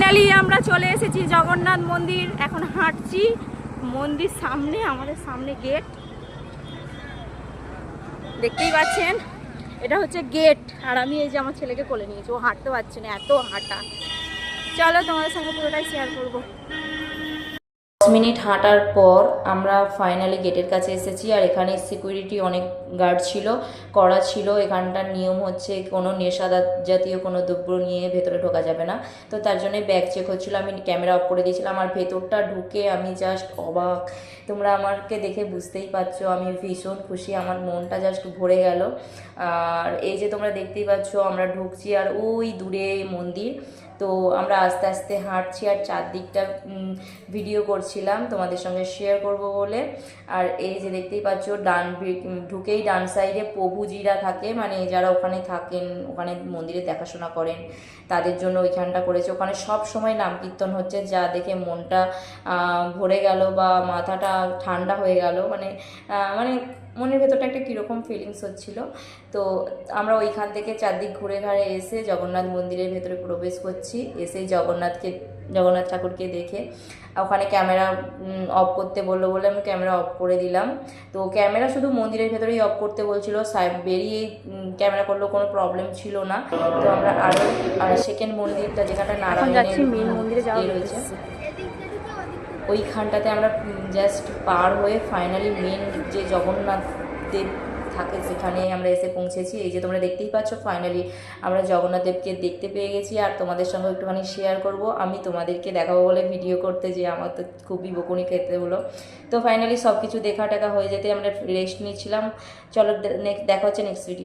Finally আমরা চলে এসেছি জগন্নাথ মন্দির। এখন হাঁটছি মন্দির সামনে, আমাদের সামনে গেট দেখতেই পাচ্ছেন, এটা হচ্ছে গেট। আর আমি এই যে আমার ছেলেকে কোলে নিয়েছি, ও হাঁটতে পারছে না, এত হাঁটা। চলো তোমাদের সঙ্গে পুরোটাই শেয়ার করবো। 10 মিনিট হাঁটার পর আমরা ফাইনালি গেটের কাছে এসেছি। আর এখানে সিকিউরিটি অনেক গার্ড ছিল, কড়া ছিল। এখানটার নিয়ম হচ্ছে কোনো নেশা জাতীয় কোনো দ্রব্য নিয়ে ভেতরে ঢোকা যাবে না। তো তার জন্য ব্যাগ চেক হচ্ছিলো, আমি ক্যামেরা অফ করে দিয়েছিলাম। আর ভেতরটা ঢুকে আমি জাস্ট অবাক, তোমরা আমাকে দেখে বুঝতেই পারছো আমি ভীষণ খুশি, আমার মনটা জাস্ট ভরে গেল। আর এই যে তোমরা দেখতেই পাচ্ছ আমরা ঢুকছি আর ওই দূরে মন্দির। তো আমরা আস্তে আস্তে হাঁটছি আর চারদিকটা ভিডিও করছিলাম তোমাদের সঙ্গে শেয়ার করব বলে। আর এই যে দেখতেই পাচ্ছ ঢুকেই ডান সাইডে প্রভুজিরা থাকে, মানে যারা ওখানে থাকেন, ওখানে মন্দিরে দেখাশোনা করেন, তাদের জন্য ওইখানটা করেছে। ওখানে সব সময় নাম কীর্তন হচ্ছে, যা দেখে মনটা ভরে গেল বা মাথাটা ঠান্ডা হয়ে গেল। মানে মানে মনের ভেতরটা একটা কীরকম ফিলিংস হচ্ছিল। তো আমরা ওইখান থেকে চারদিক ঘুরে ঘাড়ে এসে জগন্নাথ মন্দিরের ভেতরে প্রবেশ করছি। এসে জগন্নাথ ঠাকুরকে দেখে ওখানে ক্যামেরা অফ করতে বললো বলে আমি ক্যামেরা অফ করে দিলাম। তো ক্যামেরা শুধু মন্দিরের ভেতরেই অফ করতে বলছিল, বেরিয়ে ক্যামেরা করলেও কোনো প্রবলেম ছিল না। তো আমরা আরও সেকেন্ড মন্দিরটা যেখানটা নারায়ণের মেন মন্দিরে যাওয়া রয়েছে, ওইখানটাতে আমরা জাস্ট পার হয়ে ফাইনালি মেন যে জগন্নাথ দেব থাকে সেখানে আমরা এসে পৌঁছেছি। এই যে তোমরা দেখতেই পাচ্ছ ফাইনালি আমরা জগন্নাথ দেবকে দেখতে পেয়ে গেছি। আর তোমাদের সঙ্গে একটুখানি শেয়ার করব, আমি তোমাদেরকে দেখাবো বলে ভিডিও করতে যে আমার তো খুবই বকুনি খেতে হলো। তো ফাইনালি সব কিছু দেখা টেকা হয়ে যেতে আমরা রেস্ট নিচ্ছিলাম। চলো দেখা হচ্ছে নেক্সট ভিডিও।